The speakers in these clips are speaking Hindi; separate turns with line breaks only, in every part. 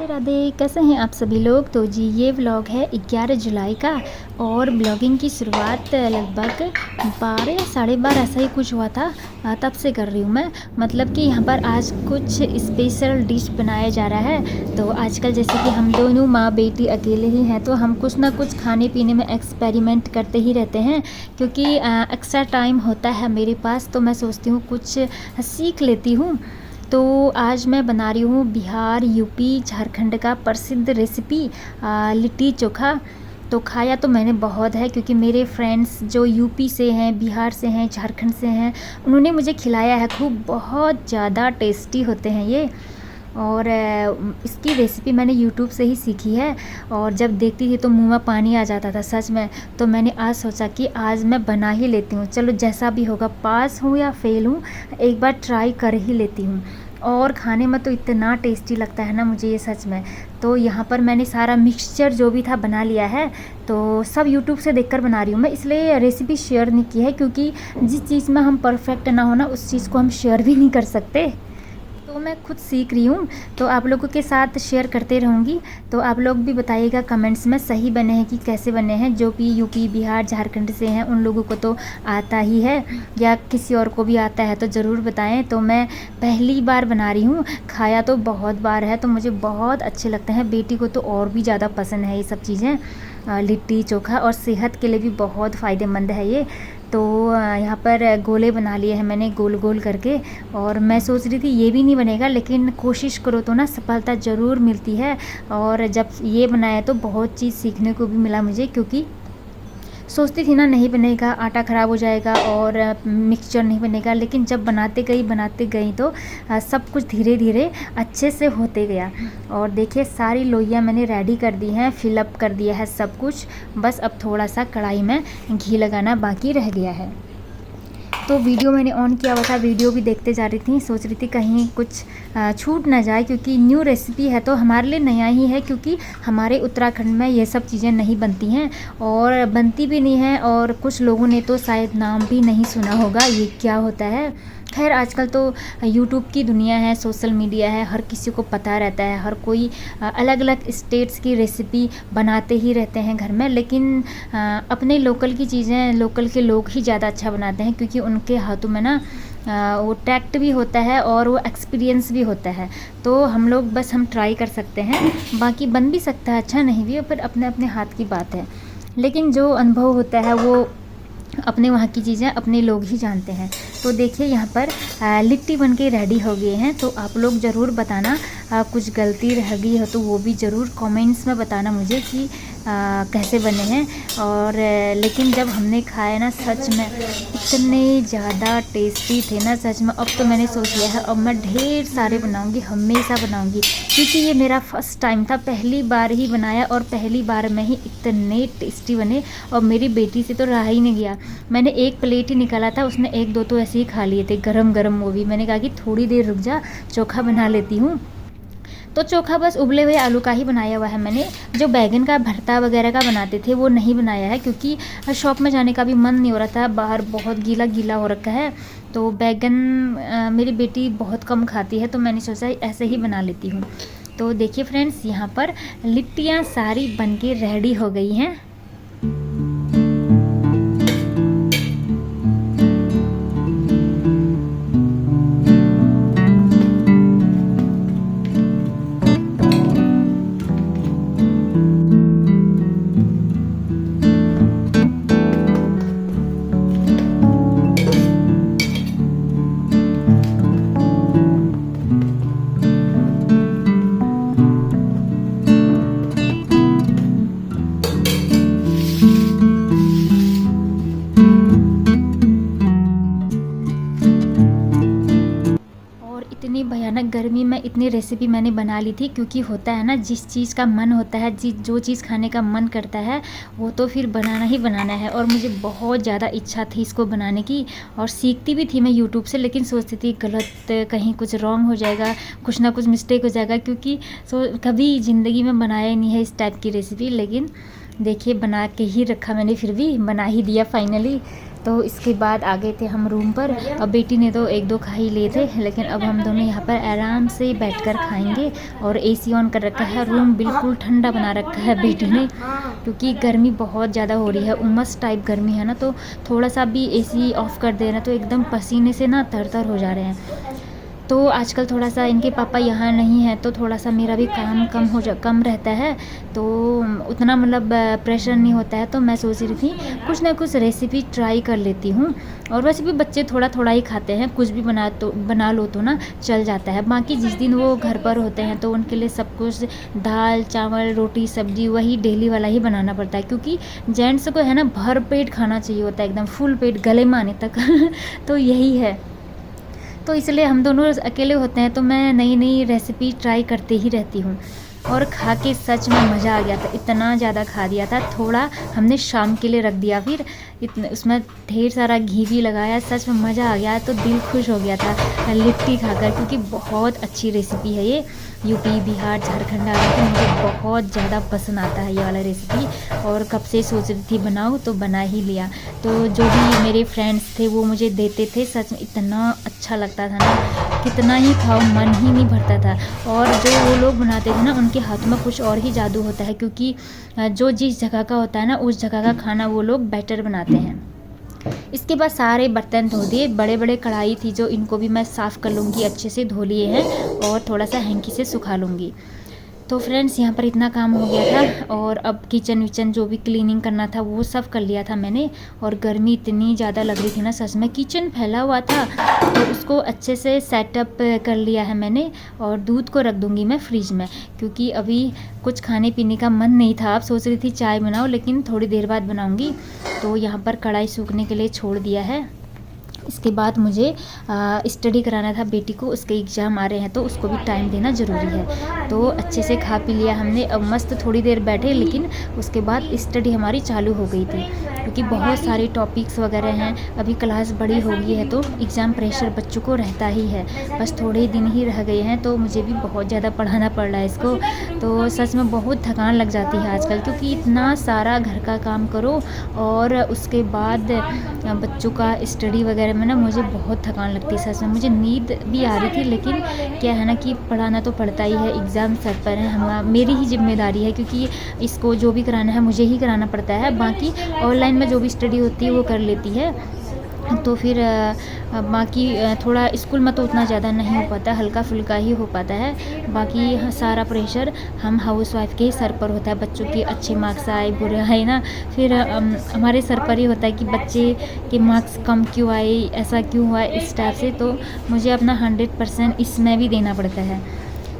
राधे राधे, कैसे हैं आप सभी लोग। तो जी ये व्लॉग है 11 जुलाई का और ब्लॉगिंग की शुरुआत लगभग 12 या 12:30 ऐसा ही कुछ हुआ था। तब से कर रही हूँ मैं। मतलब कि यहाँ पर आज कुछ स्पेशल डिश बनाया जा रहा है। तो आजकल जैसे कि हम दोनों माँ बेटी अकेले ही हैं तो हम कुछ ना कुछ खाने पीने में एक्सपेरिमेंट करते ही रहते हैं, क्योंकि एक्स्ट्रा टाइम होता है मेरे पास तो मैं सोचती हूँ कुछ सीख लेती हूँ। तो आज मैं बना रही हूँ बिहार, यूपी, झारखंड का प्रसिद्ध रेसिपी लिट्टी चोखा। तो खाया तो मैंने बहुत है, क्योंकि मेरे फ्रेंड्स जो यूपी से हैं, बिहार से हैं, झारखंड से हैं, उन्होंने मुझे खिलाया है खूब। बहुत ज़्यादा टेस्टी होते हैं ये। और इसकी रेसिपी मैंने यूट्यूब से ही सीखी है और जब देखती थी तो मुंह में पानी आ जाता था सच में। तो मैंने आज सोचा कि आज मैं बना ही लेती हूँ, चलो जैसा भी होगा, पास हूँ या फेल हूँ, एक बार ट्राई कर ही लेती हूँ। और खाने में तो इतना टेस्टी लगता है ना मुझे ये सच में। तो यहाँ पर मैंने सारा मिक्सचर जो भी था बना लिया है। तो सब यूट्यूब से देखकर बना रही हूँ मैं, इसलिए रेसिपी शेयर नहीं की है, क्योंकि जिस चीज़ में हम परफेक्ट ना हो ना उस चीज़ को हम शेयर भी नहीं कर सकते। तो मैं खुद सीख रही हूँ तो आप लोगों के साथ शेयर करते रहूँगी। तो आप लोग भी बताइएगा कमेंट्स में सही बने हैं कि कैसे बने हैं। जो भी यूपी, बिहार, झारखंड से हैं उन लोगों को तो आता ही है, या किसी और को भी आता है तो ज़रूर बताएं। तो मैं पहली बार बना रही हूँ, खाया तो बहुत बार है, तो मुझे बहुत अच्छे लगते हैं। बेटी को तो और भी ज़्यादा पसंद है ये सब चीज़ें, लिट्टी चोखा, और सेहत के लिए भी बहुत फ़ायदेमंद है ये। तो यहाँ पर गोले बना लिए हैं मैंने गोल गोल करके। और मैं सोच रही थी ये भी नहीं बनेगा, लेकिन कोशिश करो तो ना सफलता ज़रूर मिलती है। और जब ये बनाया तो बहुत चीज़ सीखने को भी मिला मुझे, क्योंकि सोचती थी ना नहीं बनेगा, आटा ख़राब हो जाएगा और मिक्सचर नहीं बनेगा, लेकिन जब बनाते गई तो सब कुछ धीरे धीरे अच्छे से होते गया। और देखिए सारी लोइयाँ मैंने रेडी कर दी हैं, फिलअप कर दिया है सब कुछ। बस अब थोड़ा सा कढ़ाई में घी लगाना बाकी रह गया है। तो वीडियो मैंने ऑन किया हुआ था, वीडियो भी देखते जा रही थी, सोच रही थी कहीं कुछ छूट ना जाए, क्योंकि न्यू रेसिपी है तो हमारे लिए नया ही है, क्योंकि हमारे उत्तराखंड में ये सब चीज़ें नहीं बनती हैं और बनती भी नहीं हैं। और कुछ लोगों ने तो शायद नाम भी नहीं सुना होगा ये क्या होता है। खैर आजकल तो यूट्यूब की दुनिया है, सोशल मीडिया है, हर किसी को पता रहता है, हर कोई अलग अलग स्टेट्स की रेसिपी बनाते ही रहते हैं घर में। लेकिन अपने लोकल की चीज़ें लोकल के लोग ही ज़्यादा अच्छा बनाते हैं, क्योंकि उनके हाथों में ना वो टैक्ट भी होता है और वो एक्सपीरियंस भी होता है। तो हम लोग बस हम ट्राई कर सकते हैं, बाकी बन भी सकता है, अच्छा नहीं भी, पर अपने अपने हाथ की बात है। लेकिन जो अनुभव होता है वो अपने वहाँ की चीज़ें अपने लोग ही जानते हैं। तो देखिए यहाँ पर लिट्टी बन के रेडी हो गए हैं। तो आप लोग ज़रूर बताना कुछ गलती रह गई हो तो वो भी ज़रूर कमेंट्स में बताना मुझे कि कैसे बने हैं। और लेकिन जब हमने खाया ना सच में इतने ज़्यादा टेस्टी थे ना सच में। अब तो मैंने सोच लिया है अब मैं ढेर सारे बनाऊंगी, हमेशा बनाऊंगी, क्योंकि ये मेरा फर्स्ट टाइम था, पहली बार ही बनाया और पहली बार में ही इतने टेस्टी बने। और मेरी बेटी से तो रहा ही नहीं गया, मैंने एक प्लेट ही निकाला था, उसने एक दो तो ऐसे ही खा लिए थे गरम गरम। वो भी मैंने कहा कि थोड़ी देर रुक जा, चोखा बना लेती हूँ। तो चोखा बस उबले हुए आलू का ही बनाया हुआ है मैंने। जो बैगन का भरता वगैरह का बनाते थे वो नहीं बनाया है, क्योंकि शॉप में जाने का भी मन नहीं हो रहा था, बाहर बहुत गीला गीला हो रखा है। तो बैगन मेरी बेटी बहुत कम खाती है, तो मैंने सोचा ऐसे ही बना लेती हूँ। तो देखिए फ्रेंड्स यहाँ पर लिट्टियाँ सारी बन के रेडी हो गई हैं। इतनी भयानक गर्मी में इतनी रेसिपी मैंने बना ली थी, क्योंकि होता है ना जिस चीज़ का मन होता है, जो चीज़ खाने का मन करता है वो तो फिर बनाना ही बनाना है। और मुझे बहुत ज़्यादा इच्छा थी इसको बनाने की, और सीखती भी थी मैं यूट्यूब से, लेकिन सोचती थी गलत कहीं कुछ रॉन्ग हो जाएगा, कुछ ना कुछ मिस्टेक हो जाएगा, क्योंकि कभी ज़िंदगी में बनाया ही नहीं है इस टाइप की रेसिपी। लेकिन देखिए बना के ही रखा मैंने, फिर भी बना ही दिया फाइनली। तो इसके बाद आ गए थे हम रूम पर। अब बेटी ने तो 1-2 खा ही लिए थे, लेकिन अब हम दोनों यहाँ पर आराम से बैठकर खाएंगे। और एसी ऑन कर रखा है, रूम बिल्कुल ठंडा बना रखा है बेटी ने, क्योंकि गर्मी बहुत ज़्यादा हो रही है, उमस टाइप गर्मी है ना, तो थोड़ा सा भी एसी ऑफ़ कर दे ना तो एकदम पसीने से ना तर-तर हो जा रहे हैं। तो आजकल थोड़ा सा इनके पापा यहाँ नहीं हैं, तो थोड़ा सा मेरा भी काम कम रहता है, तो उतना मतलब प्रेशर नहीं होता है। तो मैं सोच रही थी कुछ ना कुछ रेसिपी ट्राई कर लेती हूँ। और वैसे भी बच्चे थोड़ा थोड़ा ही खाते हैं, कुछ भी बना लो तो ना चल जाता है। बाकी जिस दिन वो घर पर होते हैं तो उनके लिए सब कुछ दाल चावल रोटी सब्जी वही डेली वाला ही बनाना पड़ता है, क्योंकि जेंट्स को है ना भर पेट खाना चाहिए होता है, एकदम फुल पेट गले में आने तक तो यही है। तो इसलिए हम दोनों अकेले होते हैं तो मैं नई नई रेसिपी ट्राई करते ही रहती हूँ। और खा के सच में मज़ा आ गया था, इतना ज़्यादा खा दिया था। थोड़ा हमने शाम के लिए रख दिया, फिर उसमें ढेर सारा घी भी लगाया, सच में मज़ा आ गया। तो दिल खुश हो गया था लिट्टी खाकर, क्योंकि बहुत अच्छी रेसिपी है ये। यूपी बिहार झारखंड आ रही थी, मुझे बहुत ज़्यादा पसंद आता है ये वाला रेसिपी, और कब से सोच रही थी बनाऊँ तो बना ही लिया। तो जो भी मेरे फ्रेंड्स थे वो मुझे देते थे, सच में इतना अच्छा लगता था ना, कितना ही खाओ मन ही नहीं भरता था। और जो वो लोग बनाते थे ना उनके हाथ में कुछ और ही जादू होता है, क्योंकि जो जिस जगह का होता है ना उस जगह का खाना वो लोग बेटर बनाते हैं। इसके बाद सारे बर्तन धो दिए, बड़े बड़े कढ़ाई थी जो इनको भी मैं साफ़ कर लूँगी, अच्छे से धो लिए हैं और थोड़ा सा हैंकी से सुखा लूँगी। तो फ्रेंड्स यहाँ पर इतना काम हो गया था, और अब किचन विचन जो भी क्लीनिंग करना था वो सब कर लिया था मैंने। और गर्मी इतनी ज़्यादा लग रही थी ना, सच में किचन फैला हुआ था, तो उसको अच्छे से सेटअप कर लिया है मैंने। और दूध को रख दूँगी मैं फ्रिज में, क्योंकि अभी कुछ खाने पीने का मन नहीं था। अब सोच रही थी चाय बनाओ, लेकिन थोड़ी देर बाद बनाऊँगी। तो यहाँ पर कढ़ाई सूखने के लिए छोड़ दिया है। इसके बाद मुझे स्टडी कराना था बेटी को, उसके एग्ज़ाम आ रहे हैं तो उसको भी टाइम देना ज़रूरी है। तो अच्छे से खा पी लिया हमने, अब मस्त थोड़ी देर बैठे, लेकिन उसके बाद स्टडी हमारी चालू हो गई थी, क्योंकि बहुत सारे टॉपिक्स वगैरह हैं। अभी क्लास बड़ी हो गई है तो एग्ज़ाम प्रेशर बच्चों को रहता ही है। बस थोड़े दिन ही रह गए हैं, तो मुझे भी बहुत ज़्यादा पढ़ाना पड़ रहा है इसको। तो सच में बहुत थकान लग जाती है आजकल, क्योंकि इतना सारा घर का काम करो और उसके बाद बच्चों का स्टडी वगैरह में ना मुझे बहुत थकान लगती है। सच में मुझे नींद भी आ रही थी, लेकिन क्या है ना कि पढ़ाना तो पड़ता ही है, एग्ज़ाम सर पर है, मेरी ही जिम्मेदारी है, क्योंकि इसको जो भी कराना है मुझे ही कराना पड़ता है। बाकी ऑनलाइन में जो भी स्टडी होती है वो कर लेती है। तो फिर बाकी थोड़ा स्कूल में तो उतना ज़्यादा नहीं हो पाता, हल्का फुल्का ही हो पाता है। बाकी सारा प्रेशर हम हाउस वाइफ के सर पर होता है, बच्चों के अच्छे मार्क्स आए बुरे आए ना, फिर हमारे सर पर ही होता है कि बच्चे के मार्क्स कम क्यों आए, ऐसा क्यों हुआ, इस टाइप से। तो मुझे अपना 100% इसमें भी देना पड़ता है।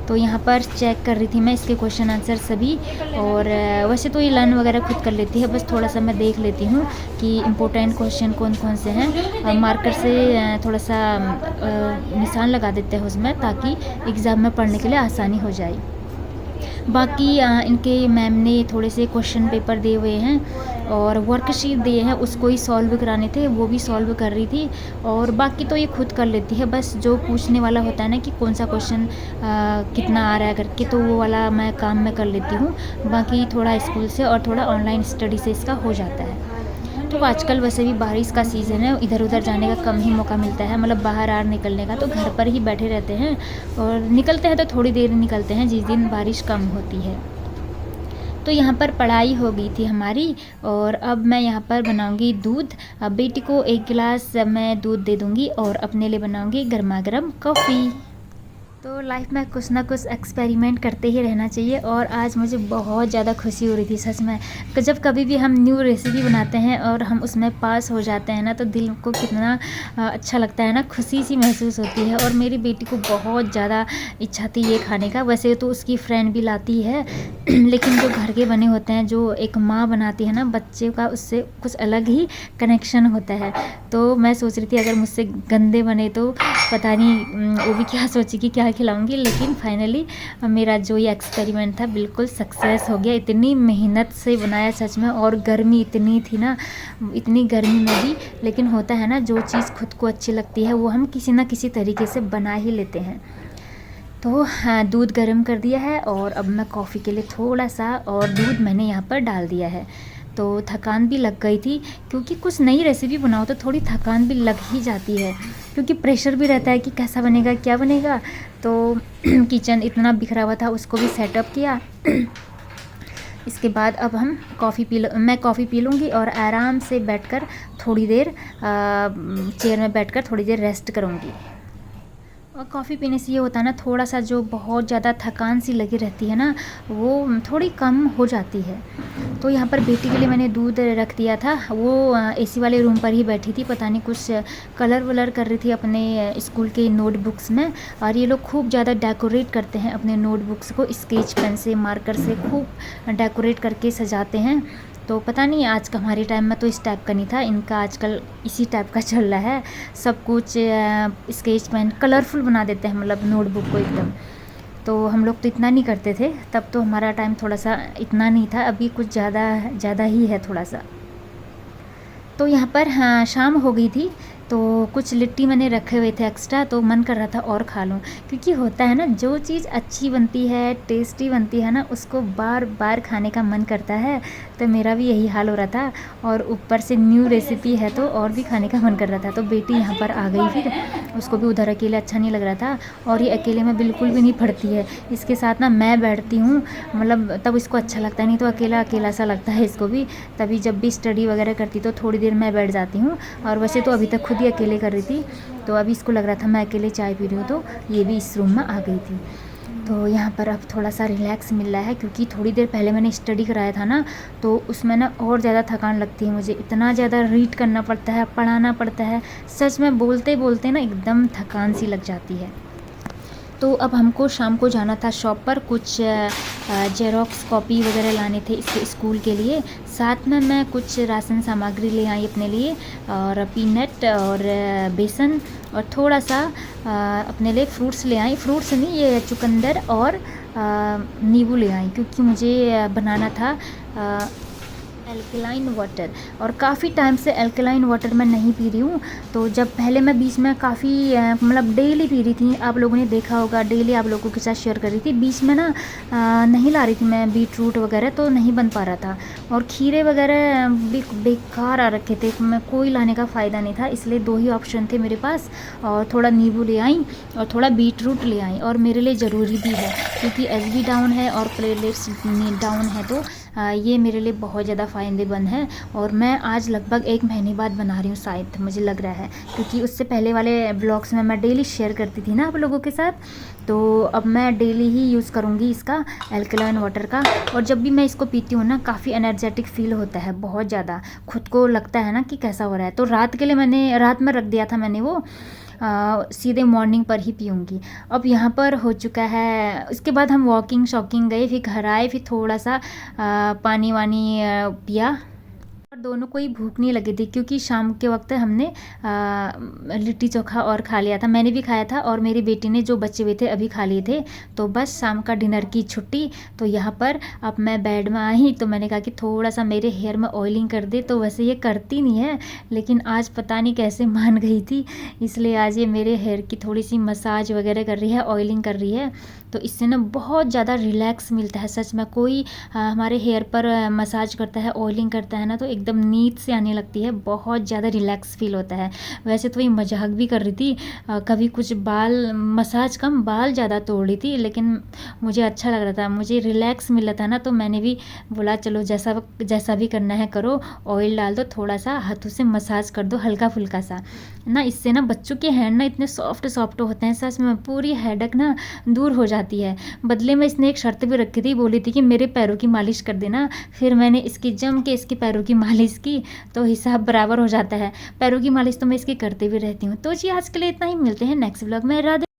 तो यहाँ पर चेक कर रही थी मैं इसके क्वेश्चन आंसर सभी। और वैसे तो ये लर्न वगैरह खुद कर लेती है, बस थोड़ा सा मैं देख लेती हूँ कि इम्पोर्टेंट क्वेश्चन कौन कौन से हैं। मार्कर से थोड़ा सा निशान लगा देते हैं उसमें, ताकि एग्ज़ाम में पढ़ने के लिए आसानी हो जाए। बाकी इनके मैम ने थोड़े से क्वेश्चन पेपर दिए हुए हैं और वर्कशीट दिए हैं, उसको ही सॉल्व कराने थे, वो भी सॉल्व कर रही थी। और बाकी तो ये खुद कर लेती है, बस जो पूछने वाला होता है ना कि कौन सा क्वेश्चन कितना आ रहा है करके, तो वो वाला मैं काम में कर लेती हूँ। बाकी थोड़ा स्कूल से और थोड़ा ऑनलाइन स्टडी से इसका हो जाता है। तो आजकल वैसे भी बारिश का सीज़न है, इधर उधर जाने का कम ही मौका मिलता है, मतलब बाहर निकलने का, तो घर पर ही बैठे रहते हैं। और निकलते हैं तो थोड़ी देर निकलते हैं जिस दिन बारिश कम होती है। तो यहाँ पर पढ़ाई हो गई थी हमारी, और अब मैं यहाँ पर बनाऊंगी दूध। अब बेटी को 1 गिलास मैं दूध दे दूँगी और अपने लिए बनाऊंगी गर्मा गर्म कॉफ़ी। तो लाइफ में कुछ ना कुछ एक्सपेरिमेंट करते ही रहना चाहिए, और आज मुझे बहुत ज़्यादा खुशी हो रही थी सच में। जब कभी भी हम न्यू रेसिपी बनाते हैं और हम उसमें पास हो जाते हैं ना, तो दिल को कितना अच्छा लगता है ना, खुशी सी महसूस होती है। और मेरी बेटी को बहुत ज़्यादा इच्छा थी ये खाने का, वैसे तो उसकी फ्रेंड भी लाती है लेकिन जो घर के बने होते हैं, जो एक माँ बनाती है ना बच्चे का, उससे कुछ अलग ही कनेक्शन होता है। तो मैं सोच रही थी अगर मुझसे गंदे बने तो पता नहीं वो भी क्या सोचेगी, क्या खिलाऊंगी। लेकिन फाइनली मेरा जो ये एक्सपेरिमेंट था बिल्कुल सक्सेस हो गया। इतनी मेहनत से बनाया सच में, और गर्मी इतनी थी ना, इतनी गर्मी में भी, लेकिन होता है ना जो चीज़ खुद को अच्छी लगती है वो हम किसी ना किसी तरीके से बना ही लेते हैं। तो हाँ, दूध गर्म कर दिया है, और अब मैं कॉफ़ी के लिए थोड़ा सा और दूध मैंने यहाँ पर डाल दिया है। तो थकान भी लग गई थी, क्योंकि कुछ नई रेसिपी बनाओ तो थोड़ी थकान भी लग ही जाती है, क्योंकि प्रेशर भी रहता है कि कैसा बनेगा क्या बनेगा। तो किचन इतना बिखरा हुआ था, उसको भी सेटअप किया। इसके बाद अब हम मैं कॉफ़ी पी लूँगी और आराम से बैठकर थोड़ी देर चेयर में बैठकर थोड़ी देर रेस्ट करूँगी। और कॉफ़ी पीने से ये होता है ना, थोड़ा सा जो बहुत ज़्यादा थकान सी लगी रहती है ना, वो थोड़ी कम हो जाती है। तो यहाँ पर बेटी के लिए मैंने दूध रख दिया था, वो एसी वाले रूम पर ही बैठी थी, पता नहीं कुछ कलर वलर कर रही थी अपने स्कूल के नोटबुक्स में। और ये लोग खूब ज़्यादा डेकोरेट करते हैं अपने नोटबुक्स को, स्केच पेन से मार्कर से खूब डेकोरेट करके सजाते हैं। तो पता नहीं आज का, हमारे टाइम में तो इस टाइप का नहीं था, इनका आजकल इसी टाइप का चल रहा है। सब कुछ स्केच पेन कलरफुल बना देते हैं, मतलब नोटबुक को एकदम। तो हम लोग तो इतना नहीं करते थे, तब तो हमारा टाइम थोड़ा सा इतना नहीं था, अभी कुछ ज़्यादा ही है थोड़ा सा। तो यहाँ पर हाँ शाम हो गई थी, तो कुछ लिट्टी मैंने रखे हुए थे एक्स्ट्रा, तो मन कर रहा था और खा लूँ, क्योंकि होता है ना जो चीज़ अच्छी बनती है, टेस्टी बनती है ना, उसको बार बार खाने का मन करता है। तो मेरा भी यही हाल हो रहा था, और ऊपर से न्यू रेसिपी है तो और भी खाने का मन कर रहा था। तो बेटी यहाँ पर आ गई, फिर उसको भी उधर अकेले अच्छा नहीं लग रहा था, और ये अकेले में बिल्कुल भी नहीं पढ़ती है। इसके साथ ना मैं बैठती हूँ, मतलब तब इसको अच्छा लगता है, नहीं तो अकेला अकेला सा लगता है इसको भी। तभी जब भी स्टडी वगैरह करती तो थोड़ी देर मैं बैठ जाती हूँ, और वैसे तो अभी तक खुद ही अकेले कर रही थी। तो अभी इसको लग रहा था मैं अकेले चाय पी रही हूँ, तो ये भी इस रूम में आ गई थी। तो यहाँ पर अब थोड़ा सा रिलैक्स मिल रहा है, क्योंकि थोड़ी देर पहले मैंने स्टडी कराया था ना, तो उसमें ना और ज़्यादा थकान लगती है मुझे, इतना ज़्यादा रीड करना पड़ता है, पढ़ाना पड़ता है, सच में बोलते बोलते ना एकदम थकान सी लग जाती है। तो अब हमको शाम को जाना था शॉप पर, कुछ जेरोक्स कॉपी वगैरह लाने थे इसके स्कूल के लिए। साथ में मैं कुछ राशन सामग्री ले आई अपने लिए, और पीनट और बेसन, और थोड़ा सा अपने लिए फ्रूट्स ले आई। फ्रूट्स नहीं, ये चुकंदर और नींबू ले आई, क्योंकि मुझे बनाना था एल्कलाइन वाटर, और काफ़ी टाइम से एल्कलाइन वाटर मैं नहीं पी रही हूँ। तो जब पहले मैं बीच में काफ़ी मतलब डेली पी रही थी, आप लोगों ने देखा होगा, डेली आप लोगों के साथ शेयर कर रही थी। बीच में ना नहीं ला रही थी मैं बीट रूट वगैरह, तो नहीं बन पा रहा था, और खीरे वगैरह भी बेकार आ रखे थे, मैं कोई लाने का फ़ायदा नहीं था। इसलिए दो ही ऑप्शन थे मेरे पास, और थोड़ा नींबू ले आई और थोड़ा बीट रूट ले आई। और मेरे लिए ज़रूरी भी है, क्योंकि एचबी डाउन है और प्लेटलेट्स डाउन है, तो ये मेरे लिए बहुत ज़्यादा फ़ायदेमंद है। और मैं आज लगभग 1 महीने बाद बना रही हूँ शायद, मुझे लग रहा है, क्योंकि उससे पहले वाले ब्लॉग्स में मैं डेली शेयर करती थी ना आप लोगों के साथ। तो अब मैं डेली ही यूज़ करूँगी इसका एल्कलाइन वाटर का। और जब भी मैं इसको पीती हूँ ना, काफ़ी एनर्जेटिक फ़ील होता है, बहुत ज़्यादा खुद को लगता है ना कि कैसा हो रहा है। तो रात के लिए मैंने रात में रख दिया था मैंने वो, सीधे मॉर्निंग पर ही पीऊँगी। अब यहाँ पर हो चुका है, उसके बाद हम वॉकिंग शॉकिंग गए, फिर घर आए, फिर थोड़ा सा पानी वानी पिया, और दोनों को ही भूख नहीं लगी थी, क्योंकि शाम के वक्त हमने लिट्टी चोखा और खा लिया था, मैंने भी खाया था, और मेरी बेटी ने जो बचे हुए थे अभी खा लिए थे। तो बस शाम का डिनर की छुट्टी। तो यहाँ पर अब मैं बेड में आई, तो मैंने कहा कि थोड़ा सा मेरे हेयर में ऑयलिंग कर दे। तो वैसे ये करती नहीं है, लेकिन आज पता नहीं कैसे मान गई थी, इसलिए आज ये मेरे हेयर की थोड़ी सी मसाज वगैरह कर रही है, ऑयलिंग कर रही है। तो इससे ना बहुत ज़्यादा रिलैक्स मिलता है, सच में। कोई हमारे हेयर पर मसाज करता है, ऑयलिंग करता है ना, तो एकदम नींद से आने लगती है, बहुत ज़्यादा रिलैक्स फील होता है। वैसे तो ये मजाक भी कर रही थी, कभी कुछ बाल मसाज कम बाल ज़्यादा तोड़ रही थी, लेकिन मुझे अच्छा लग रहा था, मुझे रिलैक्स मिल रहा था ना, तो मैंने भी बोला चलो जैसा भी करना है करो, ऑयल डाल दो, थोड़ा सा हाथों से मसाज कर दो हल्का फुल्का सा ना। इससे ना बच्चों के हैंड ना इतने सॉफ्ट सॉफ्ट होते हैं, सच में पूरी हेडेक ना दूर हो जाती है। बदले में इसने एक शर्त भी रखी थी, बोली थी कि मेरे पैरों की मालिश कर देना। फिर मैंने इसकी जम के इसके पैरों की मालिश की, तो हिसाब बराबर हो जाता है। पैरों की मालिश तो मैं इसकी करते भी रहती हूँ। तो जी आज के लिए इतना ही, मिलते हैं नेक्स्ट व्लॉग में। राधे।